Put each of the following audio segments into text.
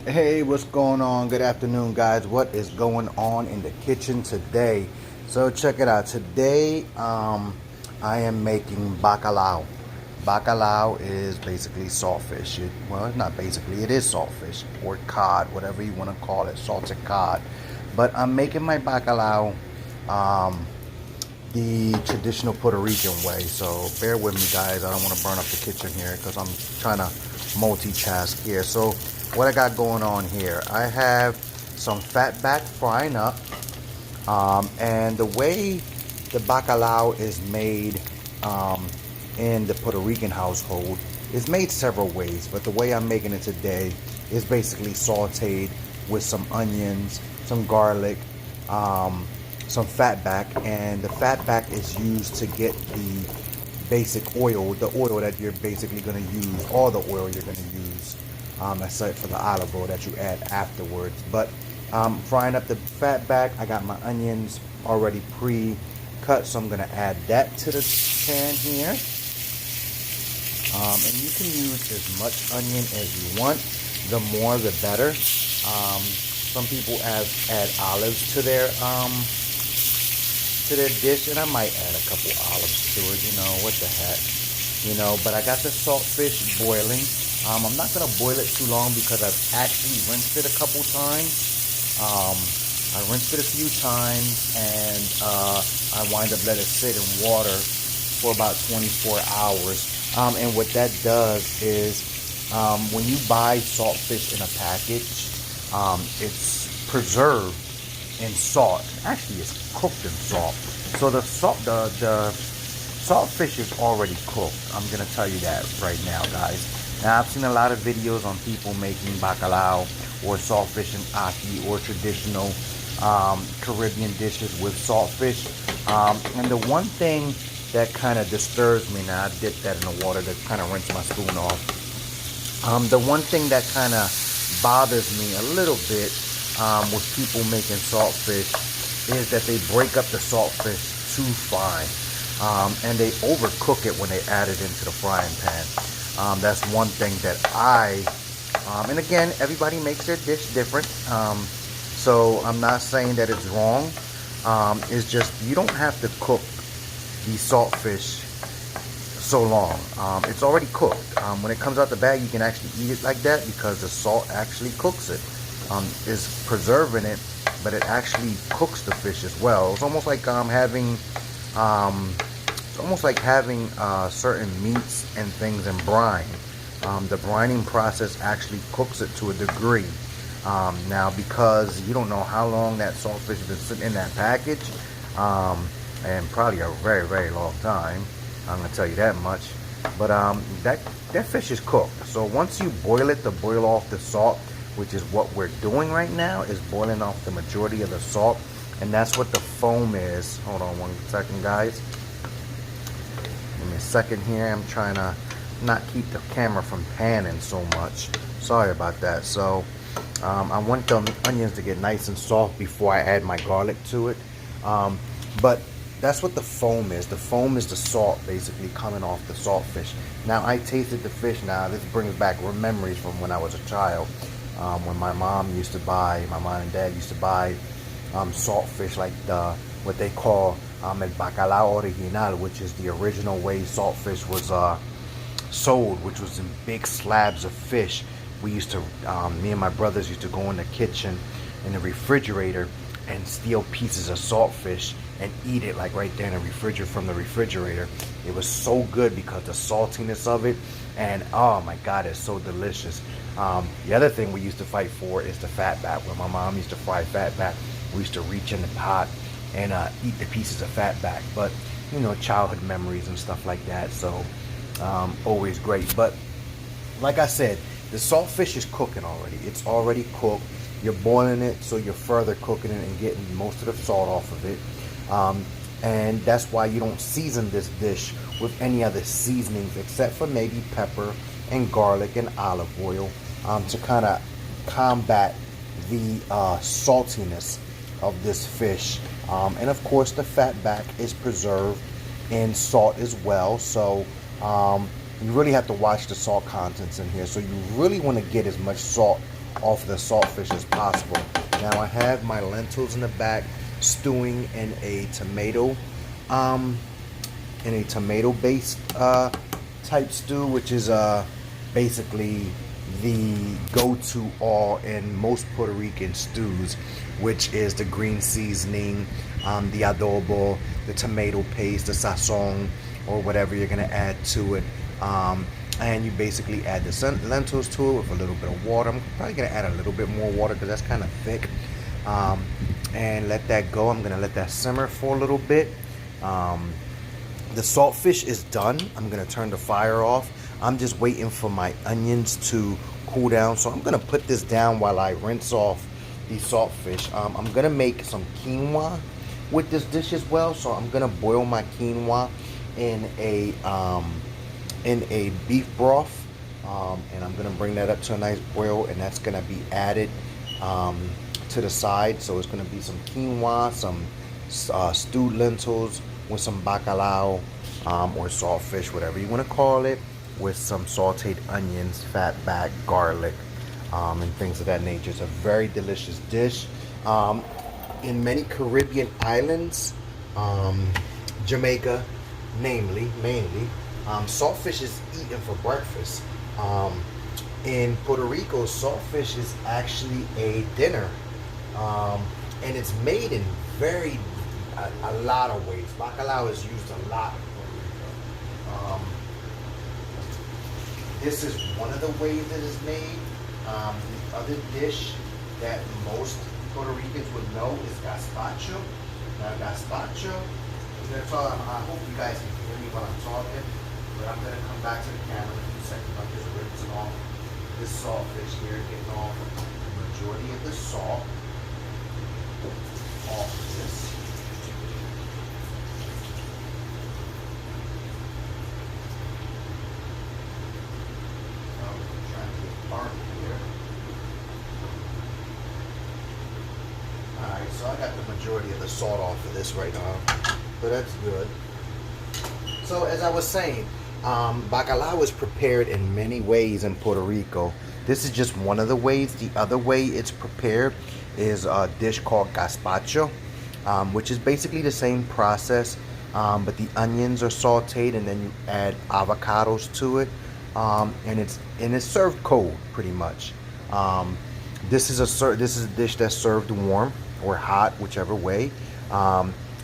Hey, what's going on? Good afternoon, guys. What is going on in the kitchen today? So check it out. Today, I am making bacalao. Bacalao is basically saltfish. Well, it's not basically. It is saltfish or cod, whatever you want to call it, salted cod. But I'm making my bacalao the traditional Puerto Rican way. So bear with me, guys. I don't want to burn up the kitchen here because I'm trying to multitask here. So what I got going on here, I have some fat back frying up, and the way the bacalao is made in the Puerto Rican household is made several ways, but the way I'm making it today is basically sauteed with some onions, some garlic, some fat back, and the fat back is used to get the basic oil, the oil that you're basically going to use, all the oil you're going to use, except for the olive oil that you add afterwards. But frying up the fat back, I got my onions already pre-cut, so I'm going to add that to the pan here. And you can use as much onion as you want. The more, the better. Some people add olives to their dish, and I might add a couple olives to it. You know what the heck, you know. But I got the saltfish boiling. I'm not gonna boil it too long because I've actually rinsed it a couple times. I rinsed it a few times, and I wind up letting it sit in water for about 24 hours. And what that does is, when you buy saltfish in a package, it's preserved in salt. Actually, it's cooked in salt. So the saltfish is already cooked. I'm gonna tell you that right now, guys. Now, I've seen a lot of videos on people making bacalao or saltfish and ackee or traditional Caribbean dishes with saltfish. And the one thing that kind of disturbs me, now I dipped that in the water to kind of rinse my spoon off. The one thing that kind of bothers me a little bit with people making saltfish is that they break up the saltfish too fine, and they overcook it when they add it into the frying pan. That's one thing that and again, everybody makes their dish different, so I'm not saying that it's wrong. It's just you don't have to cook the saltfish so long. It's already cooked. When it comes out the bag, you can actually eat it like that because the salt actually cooks it. Is preserving it, but it actually cooks the fish as well. It's almost like having certain meats and things in brine. The brining process actually cooks it to a degree. Now, because you don't know how long that saltfish has been sitting in that package, and probably a very, very long time, I'm gonna tell you that much. But that fish is cooked. So once you boil it to boil off the salt, which is what we're doing right now, is boiling off the majority of the salt, and that's what the foam is. Hold on one second, guys. Give me a second here. I'm trying to not keep the camera from panning so much. Sorry about that. So I want the onions to get nice and soft before I add my garlic to it. But that's what the foam is. The foam is the salt basically coming off the saltfish. Now, I tasted the fish. Now, this brings back memories from when I was a child. When my mom and dad used to buy saltfish, like what they call el bacalao original, which is the original way saltfish was sold, which was in big slabs of fish. We used to, me and my brothers used to go in the kitchen, in the refrigerator, and steal pieces of saltfish and eat it like right there in the refrigerator, from the refrigerator. It was so good because the saltiness of it, and oh my God, it's so delicious. The other thing we used to fight for is the fat back. When my mom used to fry fat back, we used to reach in the pot and eat the pieces of fat back. But you know, childhood memories and stuff like that. So always great. But like I said, the saltfish is cooking already. It's already cooked. You're boiling it, so you're further cooking it and getting most of the salt off of it. And that's why you don't season this dish with any other seasonings except for maybe pepper and garlic and olive oil, to kind of combat the saltiness of this fish. And of course, the fat back is preserved in salt as well. So you really have to watch the salt contents in here. So you really want to get as much salt off the saltfish as possible. Now I have my lentils in the back stewing in a tomato based type stew, which is basically the go-to all in most Puerto Rican stews, which is the green seasoning, the adobo, the tomato paste, the sazon, or whatever you're gonna add to it. And you basically add the lentils to it with a little bit of water. I'm probably gonna add a little bit more water because that's kind of thick. And let that go. I'm gonna let that simmer for a little bit. The saltfish is done. I'm gonna turn the fire off. I'm just waiting for my onions to cool down. So I'm gonna put this down while I rinse off the saltfish. I'm gonna make some quinoa with this dish as well. So I'm gonna boil my quinoa in a beef broth, and I'm gonna bring that up to a nice boil, and that's gonna be added to the side. So it's gonna be some quinoa, some stewed lentils with some bacalao or saltfish, whatever you want to call it, with some sauteed onions, fat back, garlic, and things of that nature. It's a very delicious dish. In many Caribbean islands, Jamaica mainly, saltfish is eaten for breakfast. In Puerto Rico, saltfish is actually a dinner, and it's made in a lot of ways. Bacalao is used a lot in Puerto Rico. This is one of the ways that it's made. The other dish that most Puerto Ricans would know is gazpacho. Now, gazpacho, I hope you guys can hear me while I'm talking, but I'm going to come back to the camera in a few seconds. I'm just rinsing off this saltfish here, getting off the majority of the salt off of this. Alright, so I got the majority of the salt off of this right now, so that's good. So as I was saying, bacalao is prepared in many ways in Puerto Rico. This is just one of the ways. The other way it's prepared is a dish called gazpacho, which is basically the same process, but the onions are sauteed and then you add avocados to it, and it's served cold pretty much. This is a dish that's served warm or hot, whichever way.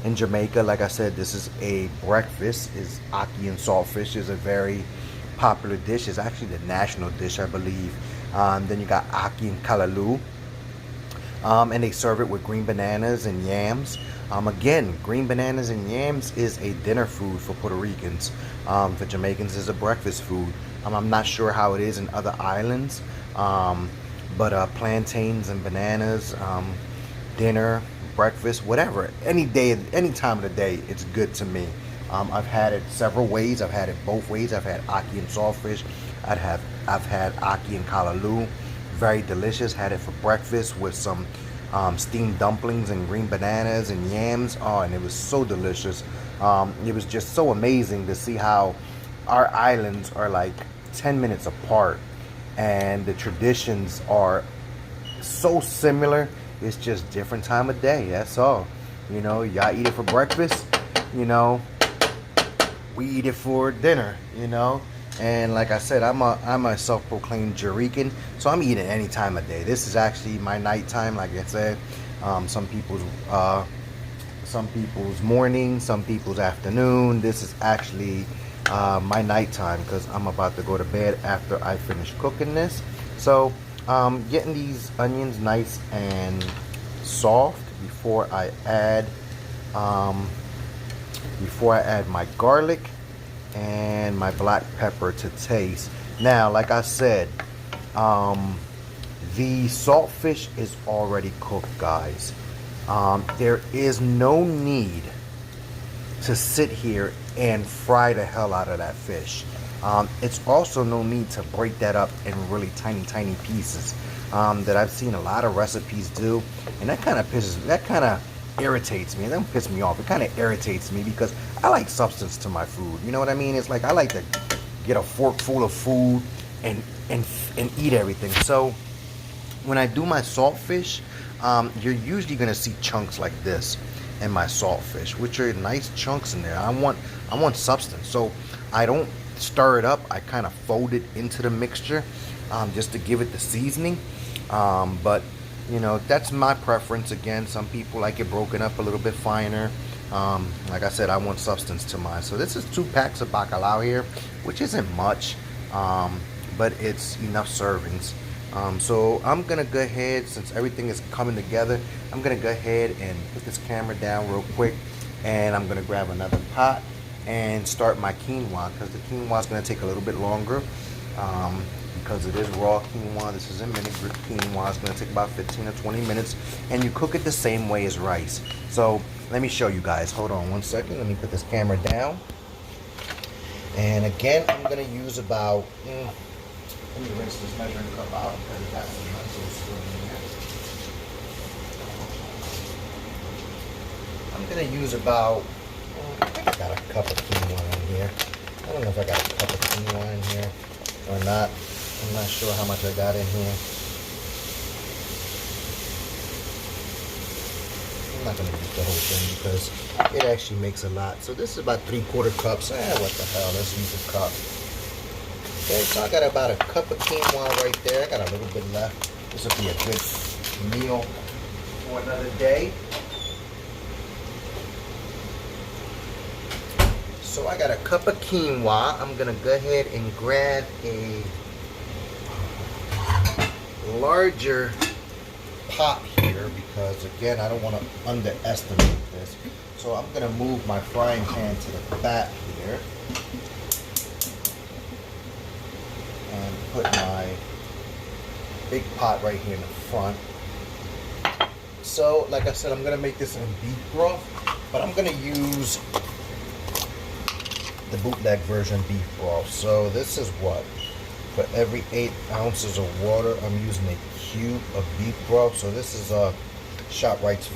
In Jamaica, like I said, this is a breakfast. Is ackee and saltfish is a very popular dish. It's actually the national dish, I believe. Then you got ackee and kalaloo, and they serve it with green bananas and yams. Again, green bananas and yams is a dinner food for Puerto Ricans. For Jamaicans, is a breakfast food. I'm not sure how it is in other islands, but plantains and bananas, dinner, breakfast, whatever, any day, any time of the day, it's good to me. I've had it several ways. I've had it both ways. I've had ackee and saltfish. I've had ackee and kalaloo, very delicious. Had it for breakfast with some steamed dumplings and green bananas and yams. Oh, and it was so delicious. It was just so amazing to see how our islands are like 10 minutes apart, and the traditions are so similar. It's just different time of day, that's all. You know, y'all eat it for breakfast, you know, we eat it for dinner, you know. And like I said, I'm a self-proclaimed Jerican, so I'm eating any time of day. This is actually my nighttime, like I said. Some people's morning, some people's afternoon. This is actually my nighttime because I'm about to go to bed after I finish cooking this. So getting these onions nice and soft before I add my garlic and my black pepper to taste. Now, like I said, the saltfish is already cooked, guys. There is no need to sit here and fry the hell out of that fish. It's also no need to break that up in really tiny pieces that I've seen a lot of recipes do, and that kind of irritates me. It doesn't piss me off. It kind of irritates me because I like substance to my food. You know what I mean? It's like I like to get a fork full of food and eat everything. So when I do my saltfish, you're usually gonna see chunks like this in my saltfish, which are nice chunks in there. I want substance, so I don't stir it up. I kind of fold it into the mixture, just to give it the seasoning. But you know, that's my preference. Again, some people like it broken up a little bit finer. Like I said, I want substance to mine. So this is 2 packs of bacalao here, which isn't much, but it's enough servings. So I'm gonna go ahead, since everything is coming together, I'm gonna go ahead and put this camera down real quick, and I'm gonna grab another pot and start my quinoa, because the quinoa is gonna take a little bit longer, because it is raw quinoa. This is a mini quinoa. It's gonna take about 15 or 20 minutes, and you cook it the same way as rice. So let me show you guys. Hold on one second. Let me put this camera down. And again, I'm gonna use about, let me rinse this measuring cup out because it got some lentils still in here. I'm gonna use about, I think I got a cup of quinoa in here. I don't know if I got a cup of quinoa in here or not. I'm not sure how much I got in here. I'm not gonna use the whole thing because it actually makes a lot. So this is about 3/4 cups. What the hell? Let's use a cup. Okay, so I got about a cup of quinoa right there. I got a little bit left. This will be a good meal for another day. So I got a cup of quinoa. I'm gonna go ahead and grab a larger pot here because again, I don't want to underestimate this. So I'm gonna move my frying pan to the back here and put my big pot right here in the front. So like I said, I'm gonna make this in beef broth, but I'm gonna use the bootleg version beef broth. So this is what, for every 8 ounces of water, I'm using a cube of beef broth. So this is a ShopRite's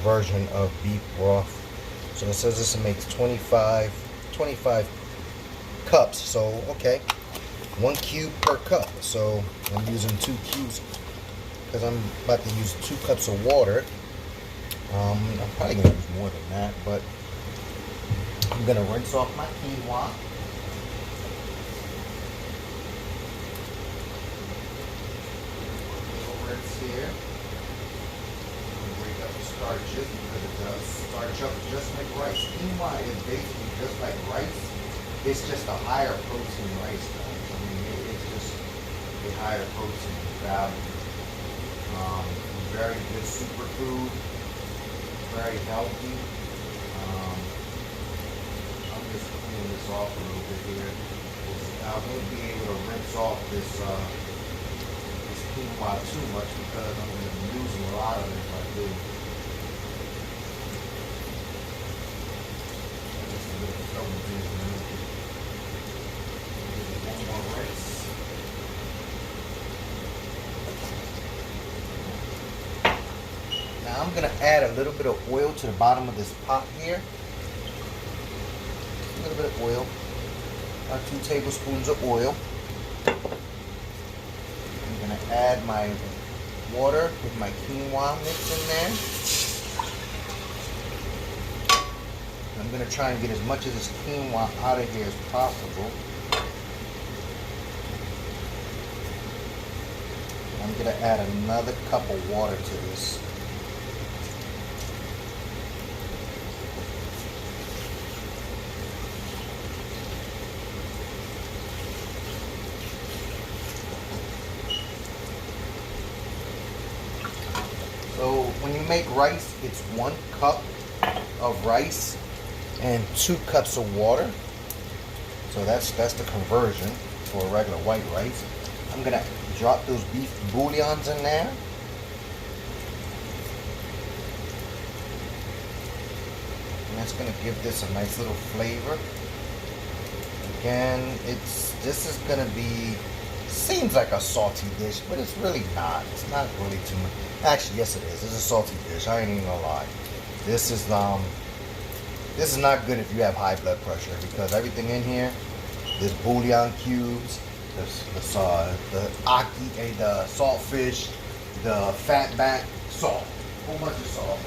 version of beef broth. So it says this makes 25 cups. So okay, 1 cube per cup. So I'm using 2 cubes because I'm about to use 2 cups of water. I'm probably gonna use more than that, but I'm gonna rinse off my quinoa. Rinse here. Break up the starches because it does starch up just like rice. Quinoa is basically just like rice. It's just a higher protein rice, guys. I mean, it's just a higher protein value. Very good superfood. Very healthy. I'm just cleaning this off a little bit here. I won't be able to rinse off this quinoa too much because I'm going to be using a lot of it if I do. Just a little couple things. One more rinse. Now I'm going to add a little bit of oil to the bottom of this pot here. A little bit of oil, 2 tablespoons of oil. I'm going to add my water with my quinoa mix in there. I'm going to try and get as much of this quinoa out of here as possible. I'm going to add another cup of water to this. So when you make rice, it's 1 cup of rice and 2 cups of water. So that's the conversion for regular white rice. I'm gonna drop those beef bouillons in there. And that's gonna give this a nice little flavor. Again, this is gonna be, seems like a salty dish, but it's really not. It's not really too much. Actually, yes it is. It's a salty dish. I ain't even gonna lie. This is not good if you have high blood pressure because everything in here, there's bouillon cubes, the aki, the saltfish, the fatback, salt, whole bunch of salt.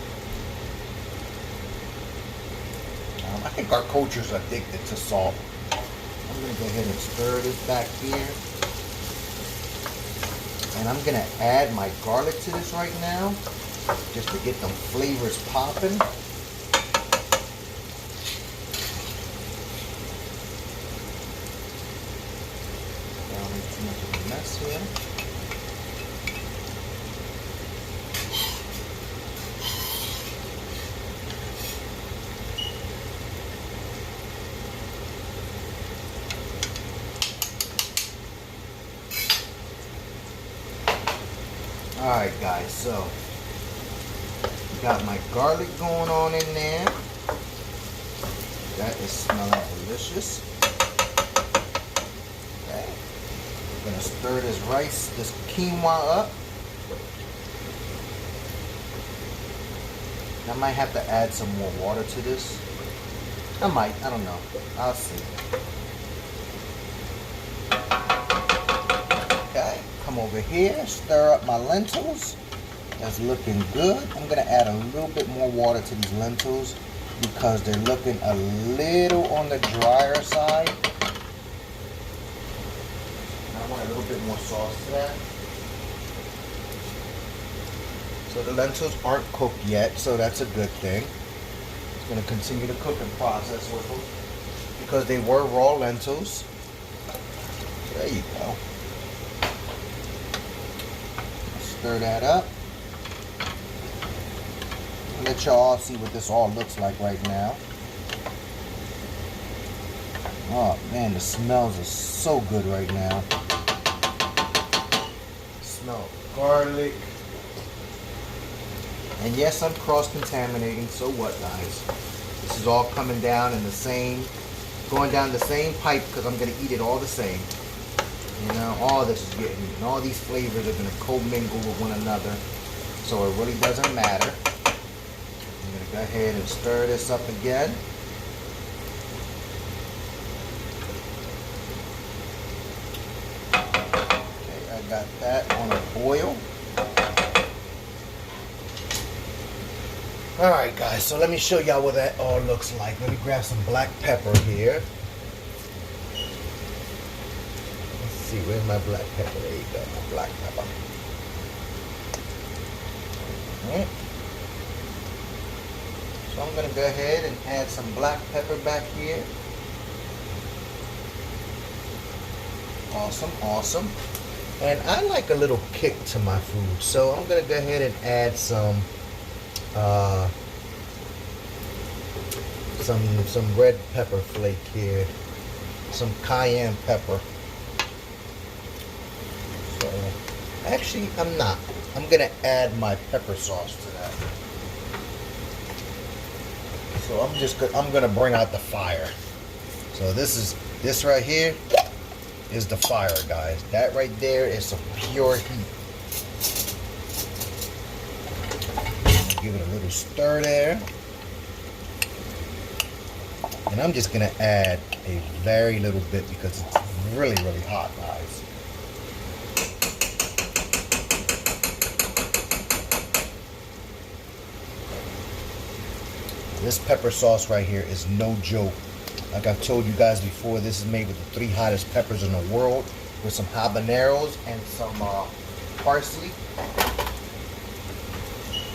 I think our culture's addicted to salt. I'm gonna go ahead and stir this back here, and I'm gonna add my garlic to this right now, just to get them flavors popping. Don't make too much of a mess here. Alright guys, so got my garlic going on in there. That is smelling delicious. Okay. I'm gonna stir this rice, this quinoa up. I might have to add some more water to this. I might, I don't know. I'll see. Okay, come over here, stir up my lentils. That's looking good. I'm gonna add a little bit more water to these lentils because they're looking a little on the drier side. I want a little bit more sauce to that. So the lentils aren't cooked yet, so that's a good thing. It's gonna continue the cooking process with them because they were raw lentils. There you go. Stir that up. Let y'all see what this all looks like right now. Oh man, the smells are so good right now. Smell garlic. And yes, I'm cross-contaminating, so what guys? This is all coming down in the same, going down the same pipe because I'm gonna eat it all the same. You know, all this is getting eaten. All these flavors are gonna commingle with one another. So it really doesn't matter. I'm going to go ahead and stir this up again. Okay, I got that on a boil. Alright guys, so let me show y'all what that all looks like. Let me grab some black pepper here. Let's see, where's my black pepper? There you go, my black pepper. Alright. So I'm going to go ahead and add some black pepper back here. Awesome, awesome. And I like a little kick to my food, so I'm going to go ahead and add some red pepper flake here, some cayenne pepper. So actually, I'm not. I'm going to add my pepper sauce to that. So I'm gonna bring out the fire. So this right here is the fire, guys. That right there is some pure heat. Give it a little stir there. And I'm just gonna add a very little bit because it's really, really hot, guys. This pepper sauce right here is no joke. Like I've told you guys before, this is made with the 3 hottest peppers in the world with some habaneros and some parsley.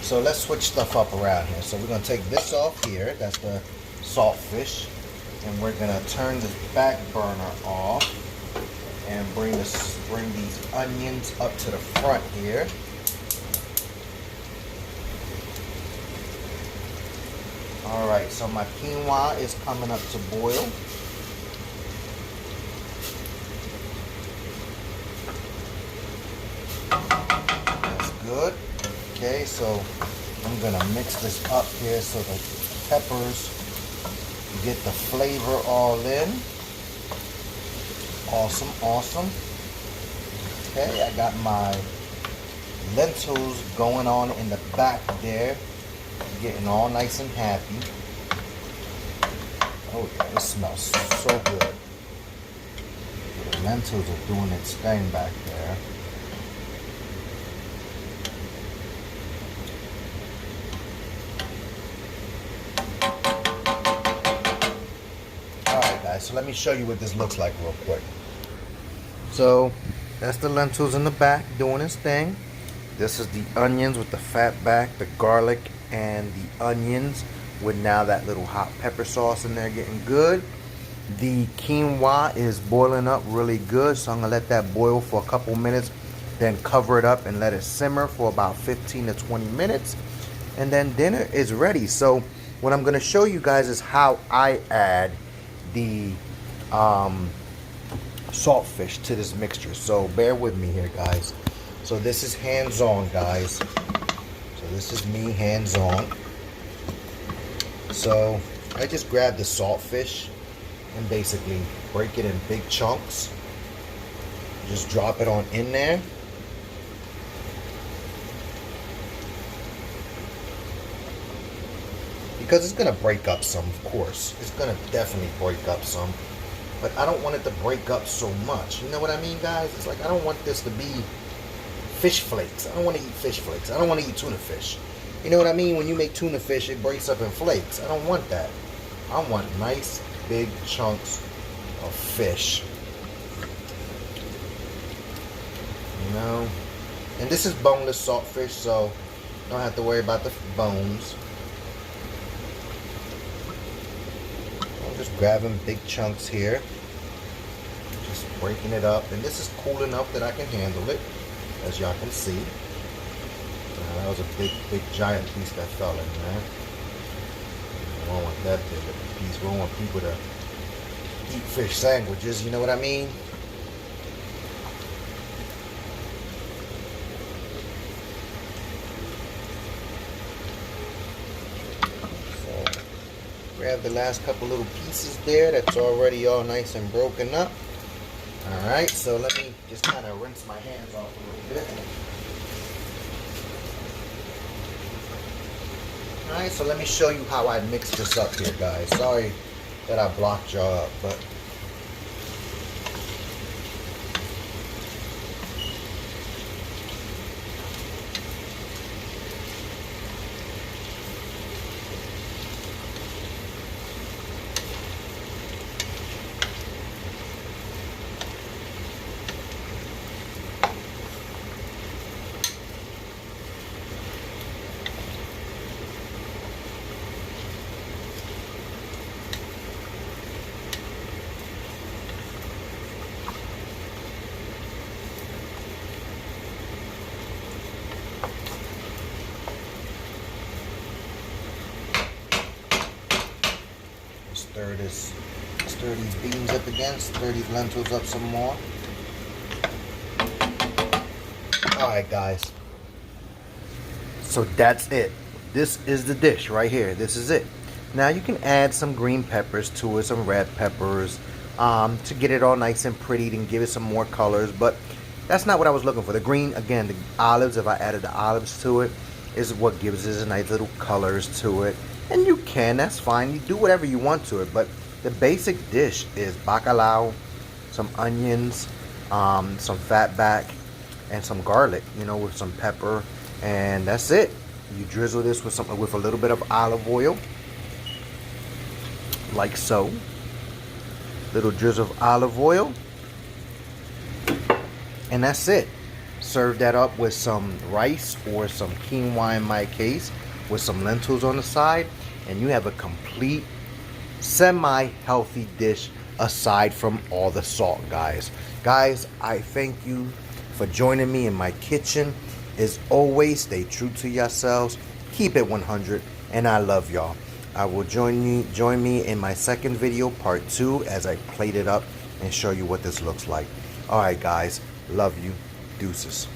So let's switch stuff up around here. So we're going to take this off here. That's the saltfish. And we're going to turn this back burner off and bring these onions up to the front here. Alright, so my quinoa is coming up to boil. That's good. Okay, so I'm going to mix this up here so the peppers get the flavor all in. Awesome, awesome. Okay, I got my lentils going on in the back there. Getting all nice and happy. Oh yeah, it smells so good. A lentils are doing its thing back there. Alright guys, so let me show you what this looks like real quick. So that's the lentils in the back doing its thing. This is the onions with the fat back, the garlic and the onions with now that little hot pepper sauce in there getting good. The quinoa is boiling up really good, so I'm gonna let that boil for a couple minutes, then cover it up and let it simmer for about 15 to 20 minutes, and then dinner is ready. So what I'm gonna show you guys is how I add the saltfish to this mixture. So bear with me here, guys. So this is hands-on, guys. So this is me hands-on. So I just grab the saltfish and basically break it in big chunks. Just drop it on in there. Because it's gonna break up some, of course. It's gonna definitely break up some. But I don't want it to break up so much. You know what I mean, guys? It's like I don't want this to be fish flakes. I don't want to eat fish flakes. I don't want to eat tuna fish. You know what I mean? When you make tuna fish, it breaks up in flakes. I don't want that. I want nice, big chunks of fish. You know? And this is boneless saltfish, so you don't have to worry about the bones. I'm just grabbing big chunks here. Just breaking it up. And this is cool enough that I can handle it, as y'all can see. That was a big, giant piece that fell in there. We don't want that big of a piece. We don't want people to eat fish sandwiches, you know what I mean? So, grab the last couple little pieces there that's already all nice and broken up. Alright, so let me just kind of rinse my hands off a little bit. Alright, so let me show you how I mix this up here, guys. Sorry that I blocked y'all up, but stir these beans up again, stir these lentils up some more. Alright guys, so that's it. This is the dish right here. This is it. Now you can add some green peppers to it, some red peppers, to get it all nice and pretty and give it some more colors, but that's not what I was looking for. The green, again, the olives, if I added the olives to it, is what gives it a nice little colors to it. And you can, that's fine. You do whatever you want to it, but the basic dish is bacalao, some onions, some fat back, and some garlic, you know, with some pepper, and that's it. You drizzle this with a little bit of olive oil, like so. Little drizzle of olive oil, and that's it. Serve that up with some rice or some quinoa in my case, with some lentils on the side, and you have a complete semi-healthy dish aside from all the salt, guys. Guys, I thank you for joining me in my kitchen. As always, stay true to yourselves, keep it 100, and I love y'all. I will join me in my second video, part 2, as I plate it up and show you what this looks like. Alright guys, love you. Deuces.